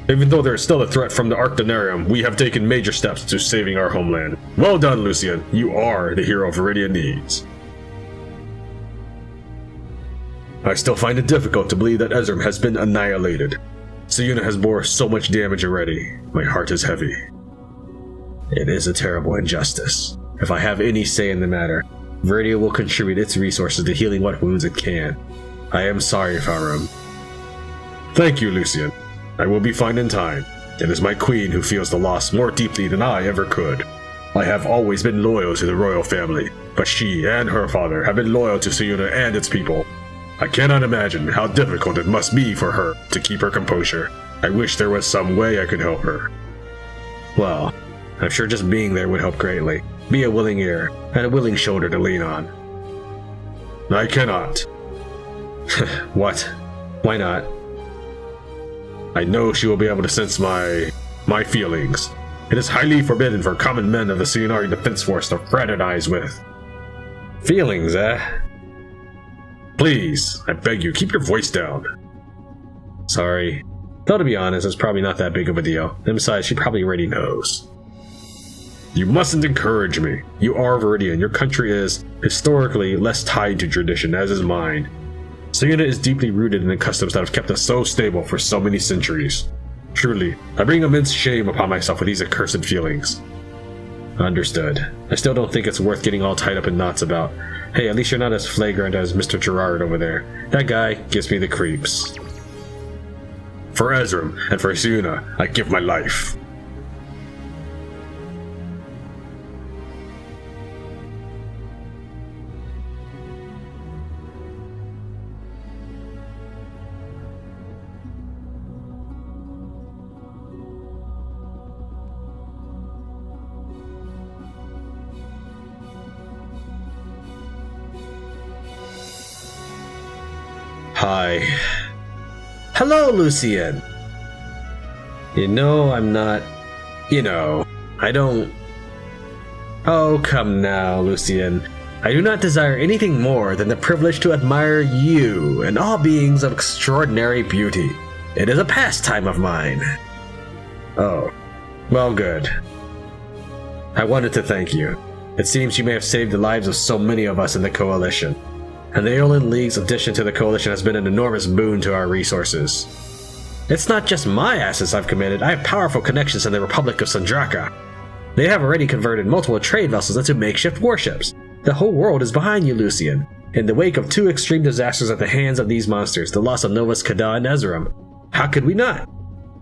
Even though there is still a threat from the Arc Donarium, we have taken major steps to saving our homeland. Well done, Lucian. You are the hero Viridia needs. I still find it difficult to believe that Ezram has been annihilated. Siuna has bore so much damage already. My heart is heavy. It is a terrible injustice. If I have any say in the matter, Viridia will contribute its resources to healing what wounds it can. I am sorry, Farum. Thank you, Lucian. I will be fine in time. It is my queen who feels the loss more deeply than I ever could. I have always been loyal to the royal family, but she and her father have been loyal to Siuna and its people. I cannot imagine how difficult it must be for her to keep her composure. I wish there was some way I could help her. Well, I'm sure just being there would help greatly. Be a willing ear and a willing shoulder to lean on. I cannot. What? Why not? I know she will be able to sense my feelings. It is highly forbidden for common men of the Sionari Defense Force to fraternize with. Feelings, eh? Please, I beg you, keep your voice down. Sorry. Though to be honest, it's probably not that big of a deal. And besides, she probably already knows. You mustn't encourage me. You are Viridian. Your country is, historically, less tied to tradition, as is mine. Siuna is deeply rooted in the customs that have kept us so stable for so many centuries. Truly, I bring immense shame upon myself with these accursed feelings. Understood. I still don't think it's worth getting all tied up in knots about. Hey, at least you're not as flagrant as Mr. Gerard over there. That guy gives me the creeps. For Ezram and for Siuna, I give my life. Hi. Hello, Lucian. I'm not... I don't... Oh, come now, Lucian. I do not desire anything more than the privilege to admire you and all beings of extraordinary beauty. It is a pastime of mine. Oh, well, good. I wanted to thank you. It seems you may have saved the lives of so many of us in the Coalition. And the Aeolian League's addition to the Coalition has been an enormous boon to our resources. It's not just my assets I've committed, I have powerful connections in the Republic of Sandraka. They have already converted multiple trade vessels into makeshift warships. The whole world is behind you, Lucian. In the wake of two extreme disasters at the hands of these monsters, the loss of Novus Kada and Ezram, how could we not?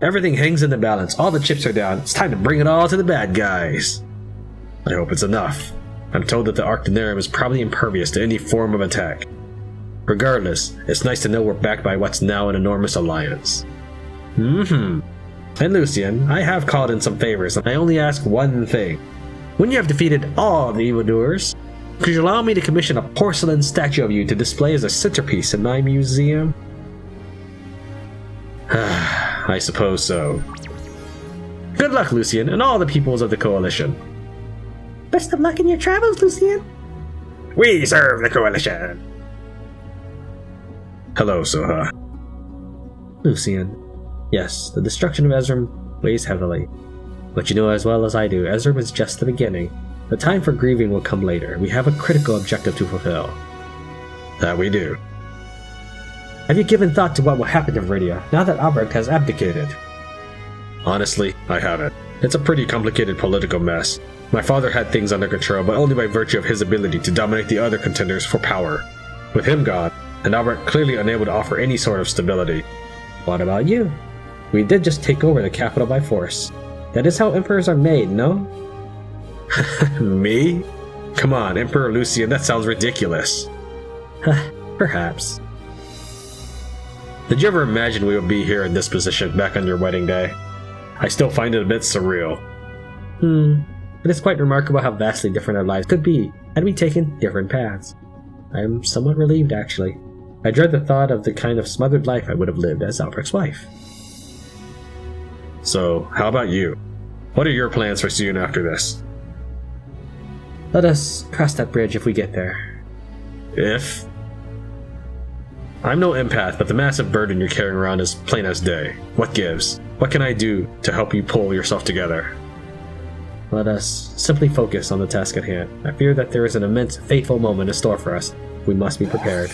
Everything hangs in the balance, all the chips are down, it's time to bring it all to the bad guys. I hope it's enough. I'm told that the Arc Donarium is probably impervious to any form of attack. Regardless, it's nice to know we're backed by what's now an enormous alliance. And Lucian, I have called in some favors, and I only ask one thing. When you have defeated all the evildoers, could you allow me to commission a porcelain statue of you to display as a centerpiece in my museum? I suppose so. Good luck, Lucian, and all the peoples of the Coalition. Best of luck in your travels, Lucian. We serve the Coalition. Hello, Soha. Lucian. Yes, the destruction of Ezram weighs heavily. But you know as well as I do, Ezram is just the beginning. The time for grieving will come later. We have a critical objective to fulfill. That we do. Have you given thought to what will happen to Viridia now that Albrecht has abdicated? Honestly, I haven't. It's a pretty complicated political mess. My father had things under control, but only by virtue of his ability to dominate the other contenders for power. With him gone, and Albrecht clearly unable to offer any sort of stability. What about you? We did just take over the capital by force. That is how emperors are made, no? Me? Come on, Emperor Lucian, that sounds ridiculous. Perhaps. Did you ever imagine we would be here in this position back on your wedding day? I still find it a bit surreal. It is quite remarkable how vastly different our lives could be had we taken different paths. I am somewhat relieved, actually. I dread the thought of the kind of smothered life I would have lived as Albrecht's wife. So, how about you? What are your plans for soon after this? Let us cross that bridge if we get there. If? I'm no empath, but the massive burden you're carrying around is plain as day. What gives? What can I do to help you pull yourself together? Let us simply focus on the task at hand. I fear that there is an immense, fateful moment in store for us. We must be prepared.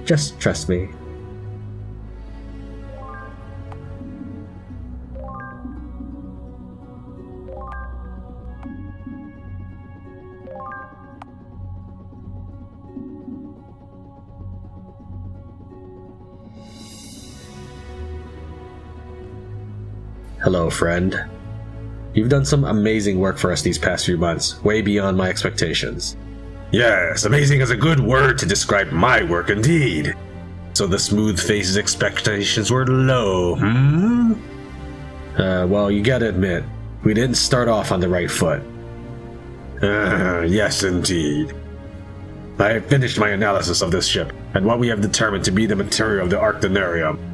Just trust me. Hello, friend. You've done some amazing work for us these past few months, way beyond my expectations. Yes, amazing is a good word to describe my work indeed. So the smooth face's expectations were low, well, you gotta admit, we didn't start off on the right foot. Yes, indeed. I have finished my analysis of this ship, and what we have determined to be the material of the Arc Donarium.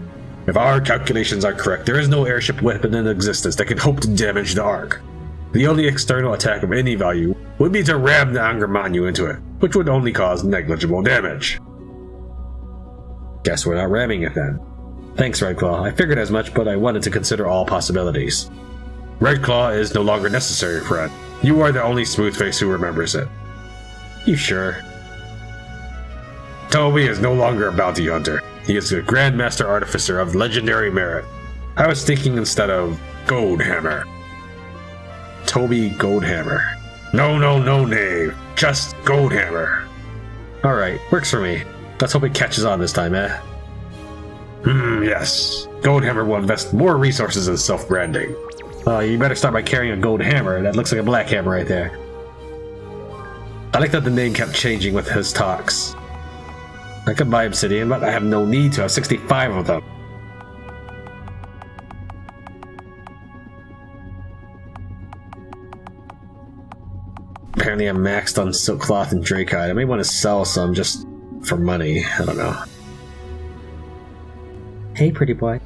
If our calculations are correct, there is no airship weapon in existence that can hope to damage the Ark. The only external attack of any value would be to ram the Angermanu into it, which would only cause negligible damage. Guess we're not ramming it then. Thanks, Redclaw. I figured as much, but I wanted to consider all possibilities. Redclaw is no longer necessary, friend. You are the only smoothface who remembers it. You sure? Toby is no longer a bounty hunter. He is the Grandmaster Artificer of legendary merit. I was thinking instead of Goldhammer. Toby Goldhammer. No, knave. Just Goldhammer. Alright, works for me. Let's hope it catches on this time, eh? Yes. Goldhammer will invest more resources in self-branding. You better start by carrying a gold hammer. That looks like a black hammer right there. I like that the name kept changing with his talks. I could buy obsidian, but I have no need to. I have 65 of them. Apparently I'm maxed on silk cloth and dracite. I may want to sell some just for money. I don't know. Hey, pretty boy.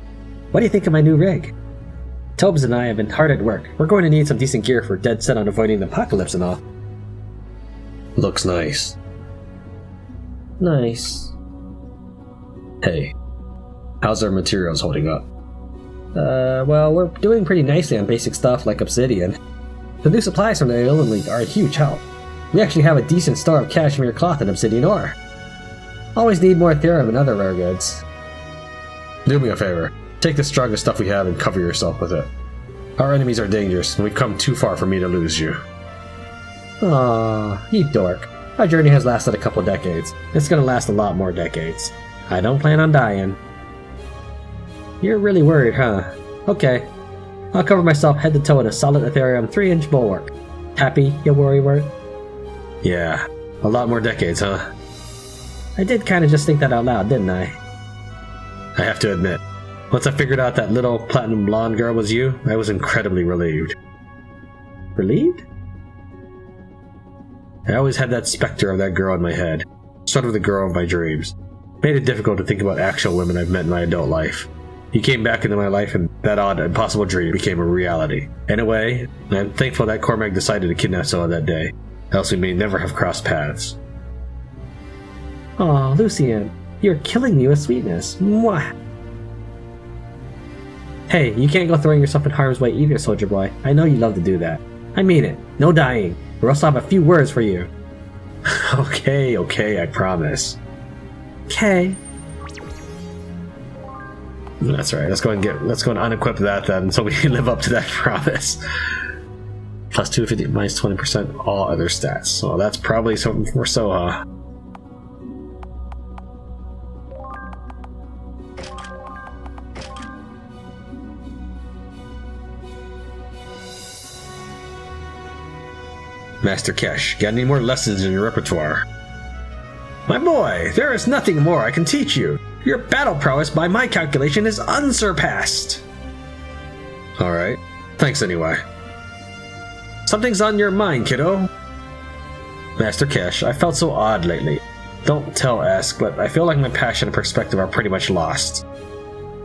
What do you think of my new rig? Tobes and I have been hard at work. We're going to need some decent gear for dead set on avoiding the apocalypse and all. Looks nice. Nice. Hey, how's our materials holding up? Well, we're doing pretty nicely on basic stuff like obsidian. The new supplies from the Island League are a huge help. We actually have a decent store of cashmere cloth and obsidian ore. Always need more Aetheria and other rare goods. Do me a favor. Take the strongest stuff we have and cover yourself with it. Our enemies are dangerous, and we've come too far for me to lose you. Aww, you dork. Our journey has lasted a couple decades. It's gonna last a lot more decades. I don't plan on dying. You're really worried, huh? Okay. I'll cover myself head to toe in a solid Ethereum 3-inch bulwark. Happy, you worry word? Yeah, a lot more decades, huh? I did kinda just think that out loud, didn't I? I have to admit, once I figured out that little platinum blonde girl was you, I was incredibly relieved. Relieved? I always had that specter of that girl in my head, sort of the girl of my dreams. Made it difficult to think about actual women I've met in my adult life. You came back into my life and that odd, impossible dream became a reality. In a way, I'm thankful that Cormac decided to kidnap Scylla that day, else we may never have crossed paths. Aw, Lucian, you're killing me with sweetness. Mwah! Hey, you can't go throwing yourself in harm's way either, soldier boy. I know you love to do that. I mean it. No dying, or else I'll have a few words for you. Okay, I promise. Okay. That's right. Let's go and unequip that then, so we can live up to that promise. Plus 250 minus 20% all other stats. So that's probably something for Soha. Master Kesh, got any more lessons in your repertoire? My boy, there is nothing more I can teach you. Your battle prowess, by my calculation, is unsurpassed. Alright. Thanks anyway. Something's on your mind, kiddo. Master Kesh, I felt so odd lately. Don't tell Ask, but I feel like my passion and perspective are pretty much lost.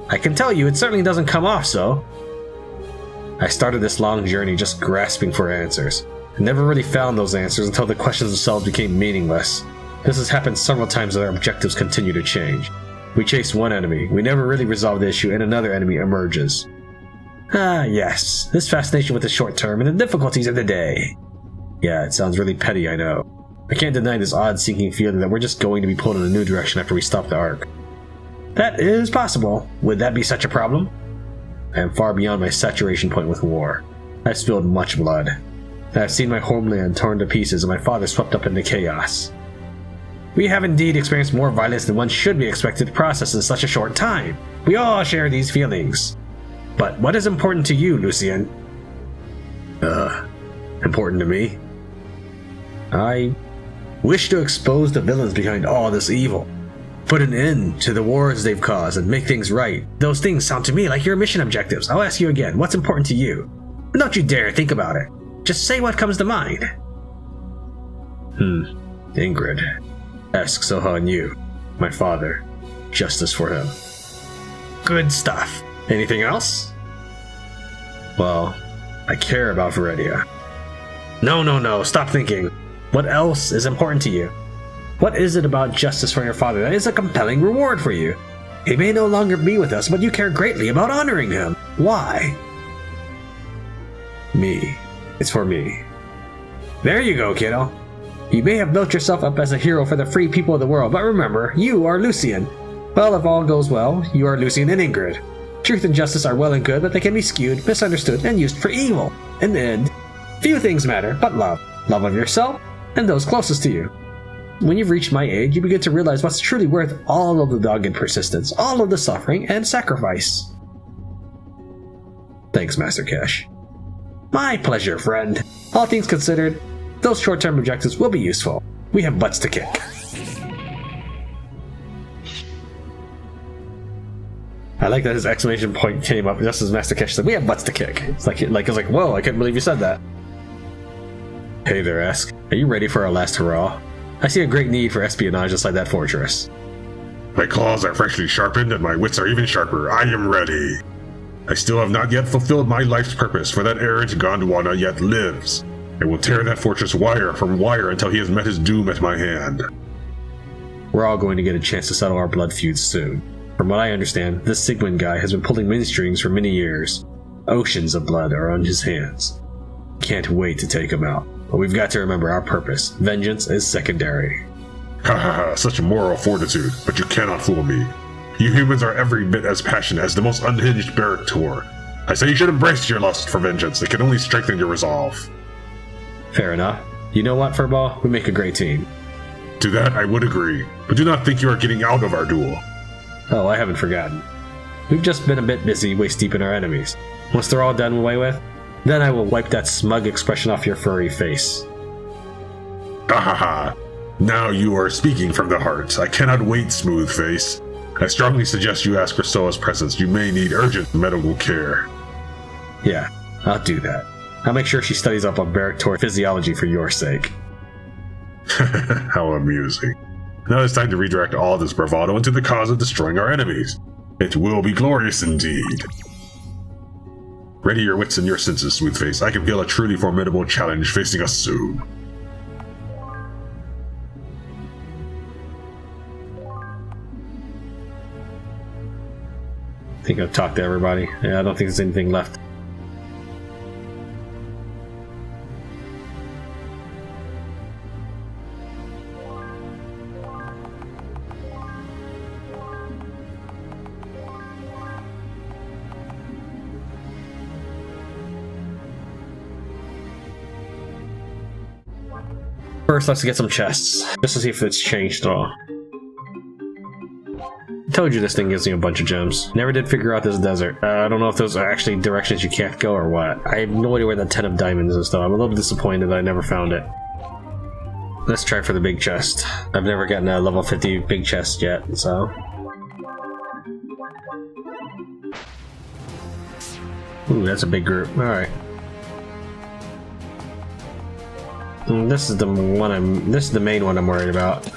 I can tell you, it certainly doesn't come off so. I started this long journey just grasping for answers. I never really found those answers until the questions themselves became meaningless. This has happened several times as our objectives continue to change. We chase one enemy, we never really resolve the issue, and another enemy emerges. Ah, yes, this fascination with the short term and the difficulties of the day. Yeah, it sounds really petty, I know. I can't deny this odd sinking feeling that we're just going to be pulled in a new direction after we stop the Arc. That is possible. Would that be such a problem? I am far beyond my saturation point with war. I've spilled much blood. I have seen my homeland torn to pieces and my father swept up into chaos. We have indeed experienced more violence than one should be expected to process in such a short time. We all share these feelings. But what is important to you, Lucien? Important to me? I wish to expose the villains behind all this evil. Put an end to the wars they've caused and make things right. Those things sound to me like your mission objectives. I'll ask you again, what's important to you? And don't you dare think about it. Just say what comes to mind. Ingrid. Ask Soha and you, my father. Justice for him. Good stuff. Anything else? Well, I care about Aetheria. No, stop thinking. What else is important to you? What is it about justice for your father that is a compelling reward for you? He may no longer be with us, but you care greatly about honoring him. Why? Me. It's for me. There you go, kiddo. You may have built yourself up as a hero for the free people of the world, but remember, you are Lucien. Well, if all goes well, you are Lucien and Ingrid. Truth and justice are well and good, but they can be skewed, misunderstood, and used for evil. In the end, few things matter but love. Love of yourself and those closest to you. When you've reached my age, you begin to realize what's truly worth all of the dogged persistence, all of the suffering and sacrifice. Thanks, Master Cash. My pleasure, friend. All things considered, those short-term objectives will be useful. We have butts to kick. I like that his exclamation point came up just as Master Cash said, "We have butts to kick." It's like, whoa, I couldn't believe you said that. Hey there, Ask. Are you ready for our last hurrah? I see a great need for espionage inside that fortress. My claws are freshly sharpened and my wits are even sharper. I am ready. I still have not yet fulfilled my life's purpose, for that errant Gondwana yet lives. I will tear that fortress wire from wire until he has met his doom at my hand. We're all going to get a chance to settle our blood feuds soon. From what I understand, this Sigmund guy has been pulling many strings for many years. Oceans of blood are on his hands. Can't wait to take him out. But we've got to remember our purpose. Vengeance is secondary. Ha, such moral fortitude, but you cannot fool me. You humans are every bit as passionate as the most unhinged Barrack. I say you should embrace your lust for vengeance. It can only strengthen your resolve. Fair enough. You know what, Furball? We make a great team. To that I would agree, but do not think you are getting out of our duel. Oh, I haven't forgotten. We've just been a bit busy waist-deep in our enemies. Once they're all done away with, then I will wipe that smug expression off your furry face. Ha. Now you are speaking from the heart. I cannot wait, smooth face. I strongly suggest you ask for Soa's presence. You may need urgent medical care. Yeah, I'll do that. I'll make sure she studies up on Barrack physiology for your sake. How amusing. Now it's time to redirect all this bravado into the cause of destroying our enemies. It will be glorious indeed. Ready your wits and your senses, Smoothface. I can feel a truly formidable challenge facing us soon. I think I've talked to everybody. Yeah, I don't think there's anything left. First, let's get some chests, just to see if it's changed at all. I told you this thing gives me a bunch of gems. Never did figure out this desert. I don't know if those are actually directions you can't go or what. I have no idea where that 10 of diamonds is, though. I'm a little disappointed that I never found it. Let's try for the big chest. I've never gotten a level 50 big chest yet, so... Ooh, that's a big group. Alright. This is the one this is the main one I'm worried about.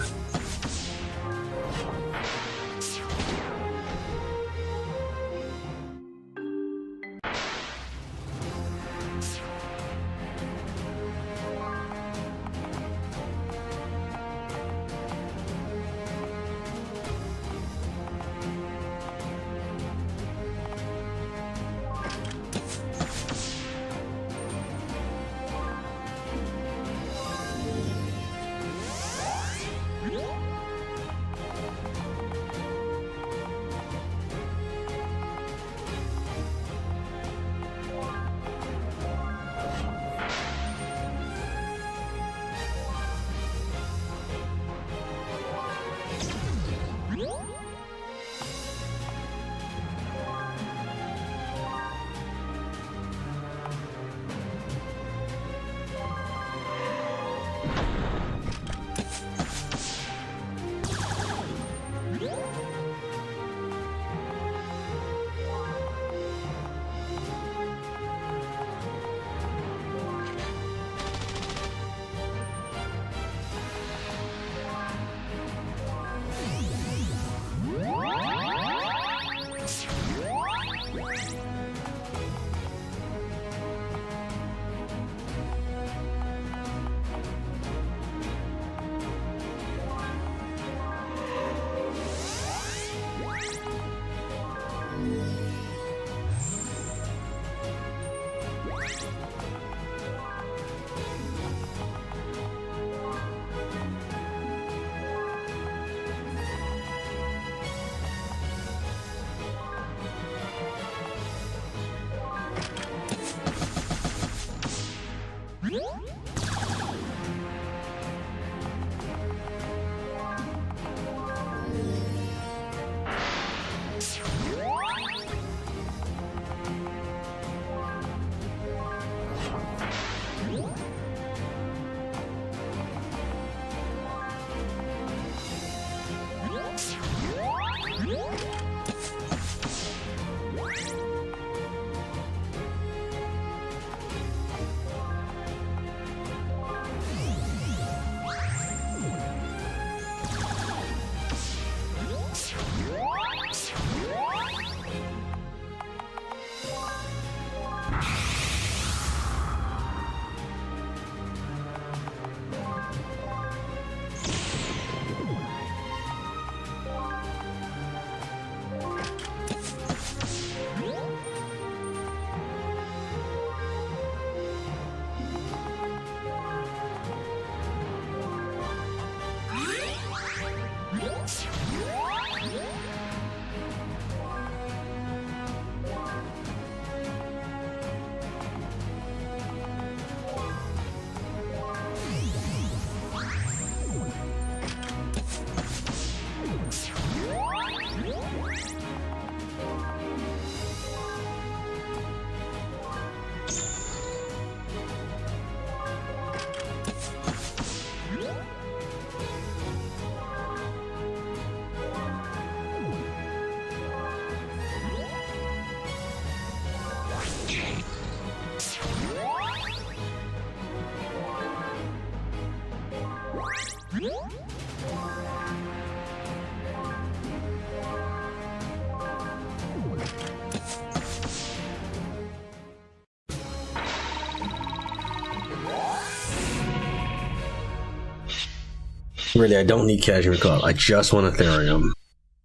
Really, I don't need Cashmere Club. I just want Aetherium.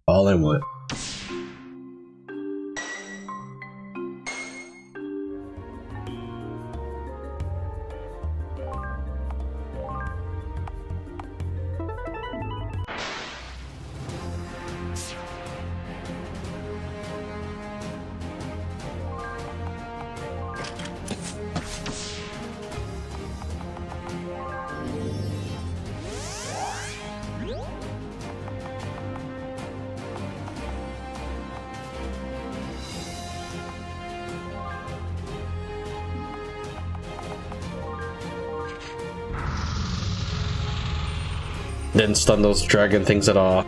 All I want. Didn't stun those dragon things at all.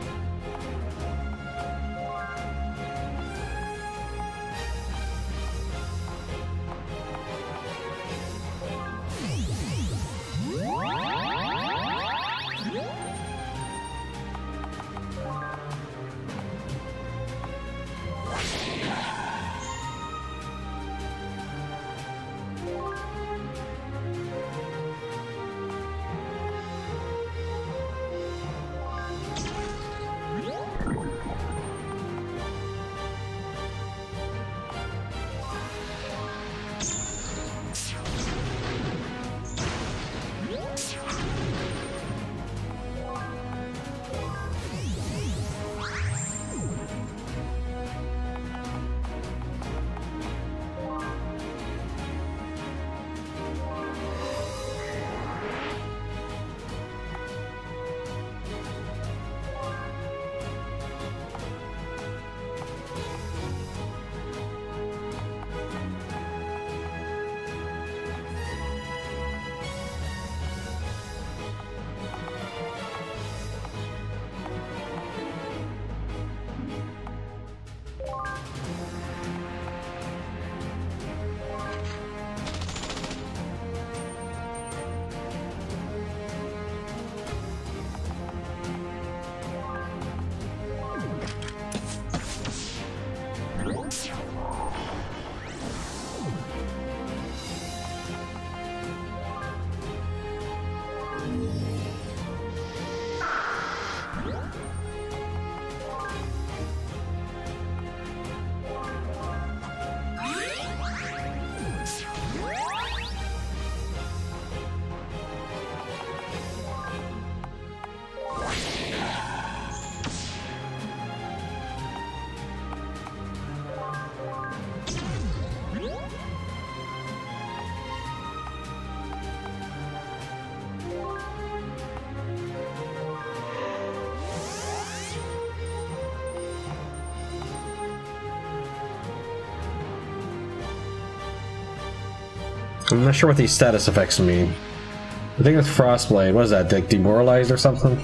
I'm not sure what these status effects mean. I think it's Frostblade. What is that? Like demoralized or something?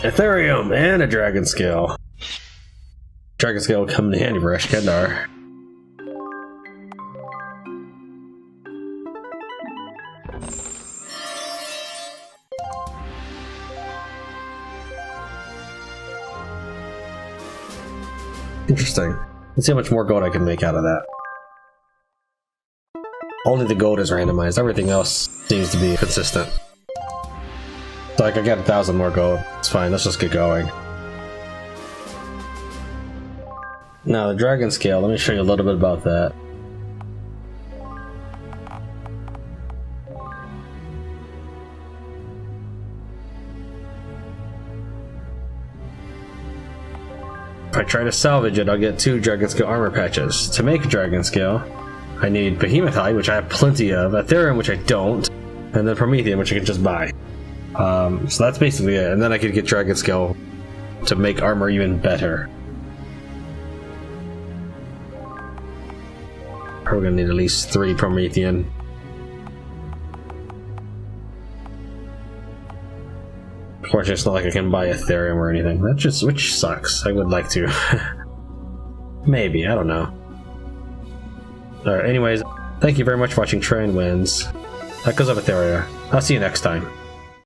Ethereum and a dragon scale. Dragon scale will come in handy for Ashkandar. Interesting. Let's see how much more gold I can make out of that. Only the gold is randomized. Everything else seems to be consistent. So like I got 1,000 more gold. It's fine. Let's just get going. Now the dragon scale. Let me show you a little bit about that. If I try to salvage it, I'll get 2 dragon scale armor patches. To make a dragon scale, I need Behemothite, which I have plenty of, Aetheria, which I don't, and then Promethean, which I can just buy. So that's basically it, and then I could get dragon scale to make armor even better. Probably gonna need at least 3 Promethean. Unfortunately, it's not like I can buy Ethereum or anything. That just, which sucks. I would like to. Maybe, I don't know. Alright, anyways, thank you very much for watching Tran Wins. That goes up Aetheria. I'll see you next time.